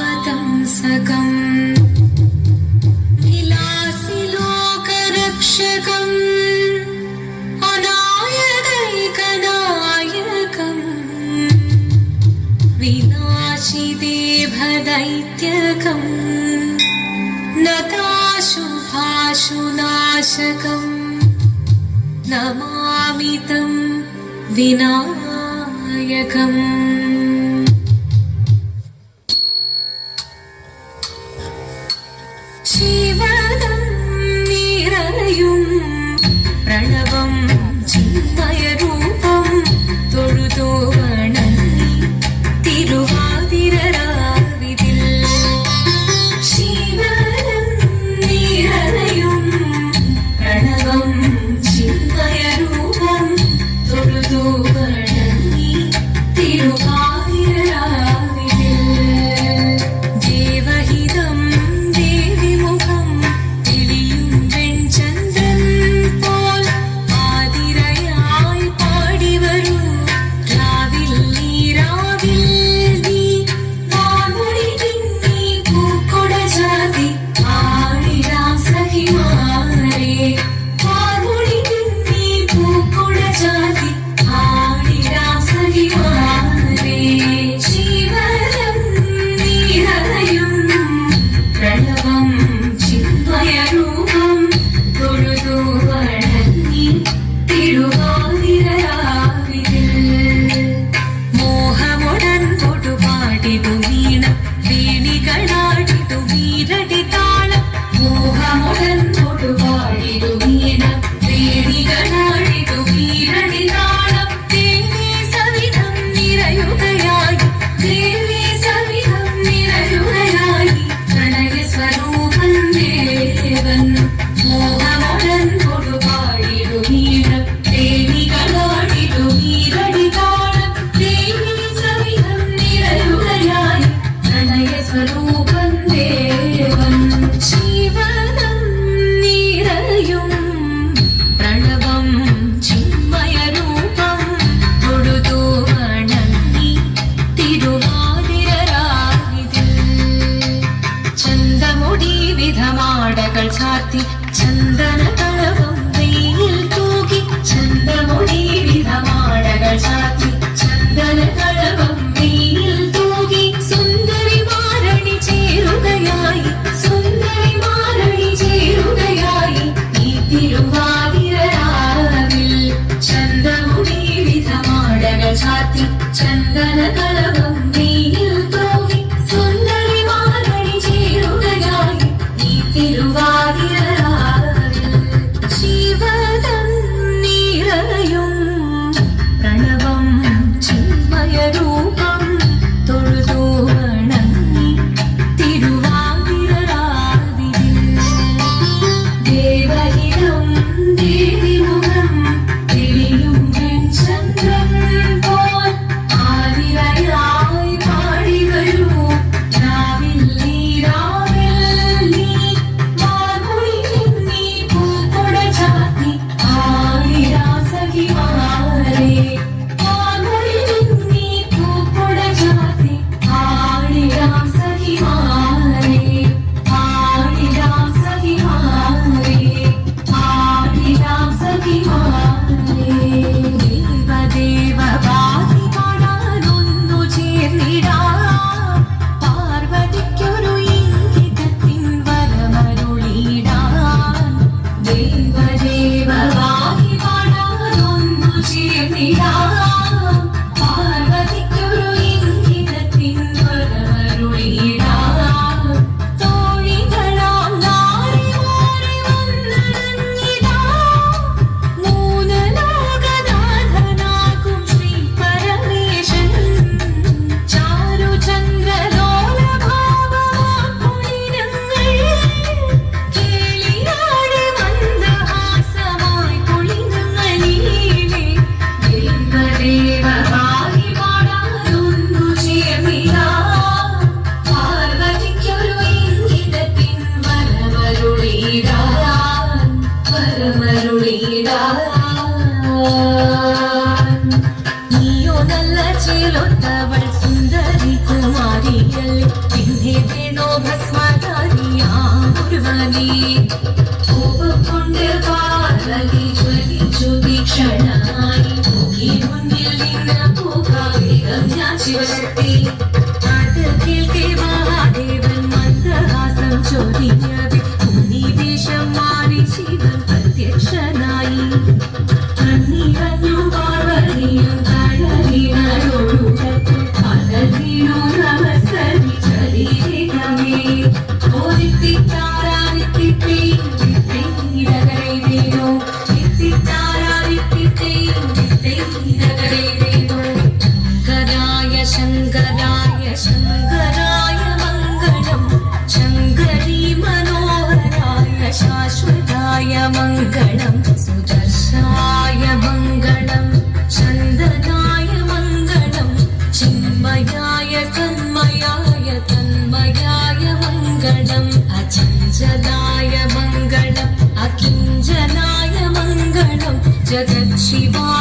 अनाधरावतंसकम् विलासिलोकरक्षकम् अनायदैकनायकम् विनाशिदेभदैत्यकम् नताशुभाशुनाशकम् नमामि तं विनायकम्। शिवदं निरयुं प्रणवं चिन्मयरूपं തൊഴുതു വണങ്ങി തിരുവാതിരരാവിതിൽ ശിവദം നിരയും പ്രണവം ചിന്മയരൂപം തൊഴുതു വണങ്ങി തിരുവാതിരരാവിതിൽ ദേവഹിതം ദേവിമുഖം തെളിയും വെൺചന്ദ്രൻ പോൽ ആതിരയായി പാടിവരൂ രാവിൽ നീ മാമുടി പിന്നി പൂക്കൊട ജാതി ആടിരാം സഖിമാരേ മാമുടി പിന്നി പൂക്കൊട ജാതി ആടിരാം സഖിമാരേ ശിവദം നിരയും പ്രണവം ചിന്മയരൂപം തൊഴുതു വണങ്ങി തിരുവാതിരരാവിതിൽ മോഹമുടൻ തൊടുപാടിടു വീണ വേണികളാടിടു വീരടി താളം മോഹമുടൻ തൊടുപാടിടു വീണ വേണികളാടിടു വീരടി താളം ദേവി സവിധം നിറയുകയായി ദേവി സവിധം നിറയുകയായി പ്രണയ സ്വരൂപൻ ദേവൻ മോഹമുടൻ തൊടുപാടിടു വീണ വേണികളാടിടു വീരടി താളം ദേവി സവിധം നിറയുകയായി പ്രണയ സ്വരൂപൻ ദേവൻ ശിവദം നിരയും പ്രണവം ചിന്മയരൂപം തൊഴുതു വണങ്ങി തിരുവാതിരരാവിതിൽ ചന്തമുടി വിധമാടകൾ ചാർത്തി ചന്ദനകളവും വെയിൽ തൂകി ചന്തമുടി വിധമാടകൾ ചാർത്തി ചന്ദനകളവും വെയിൽ തൂകി സുന്ദരി മാരണി ചേരുകയായി സുന്ദരി മാരണി ചേരുകയായി ഈ തിരുവാതിരരാവിൽ ചന്തമുടി വിധമാടകൾ ചാർത്തി ചന്ദനകളവും വെയിൽ തൂകി സുന്ദരി മാരണി ചേരുകയായി ഈ തിരുവാതിരരാവിൽ ശിവദം നിരയും പ്രണവം ചിന്മയരൂപം തൊഴുതു വണങ്ങി തിരുവാതിരരാവിതിൽ ദേവഹിതം ദേവിമുഖം തെളിയും വെൺചന്ദ്രൻ പോൽ ആതിരയായി പാടിവരൂ രാവിൽ നീ മാമുടി പിന്നി പൂക്കൊട ചാത്തി ആടിരാ സഖിമാരേ മാമുടി പിന്നി പൂക്കൊട ചാത്തി ആടിരാം സഖിമാരേ ആടിരാം സഖിമാരേ ആടിരാം സഖിമാരേ ദേവദേവ ബാധി പാടാനൊന്നു ചേർന്നിടാം പാർവതിക്കൊരു ഇംഗിതത്തിൻ വരമരുളിടാൻ ദേവദേവ ബാധി പാടാനൊന്നു ചേർന്നിടാം പാർവതിക്കൊരു ഇംഗിതത്തിൻ വരമരുളിടാൻ തോഴികളാം നാരിമാരെ വന്നണഞ്ഞിടാം മൂന്ന് ലോകനാഥനാകും ശ്രീ ശിവശക്തി അത് കേൾക്കെ മഹാദേവൻ മന്ദഹാസം ചൊരിഞ്ഞത് മുനിവേഷം മാറി ശിവൻ പ്രത്യക്ഷനായി കണ്ണിറഞ്ഞു പാർവതിയും തഴലിനോടുകത്തു പലതിനു നമസ്കരിച്ചരീരമേ ഓരിത്തിത്താരാതിത്തിത്തേ വിത്തൈരകരേനോ വിത്തിത്താരാതിത്തിത്തേ വിത്തൈരകരേനോ ശങ്കരായ ശങ്കരായ മംഗളം ശങ്കരീ മനോഹരായ ശാശ്വതായ മംഗളം സുദർശായ മംഗളം ചന്ദനായ മംഗളം ചിന്മയായ തന്മയായ തന്മയായ മംഗളം അചഞ്ചലായ മംഗളം അകിഞ്ചനായ മംഗളം ജഗത് ശിവായ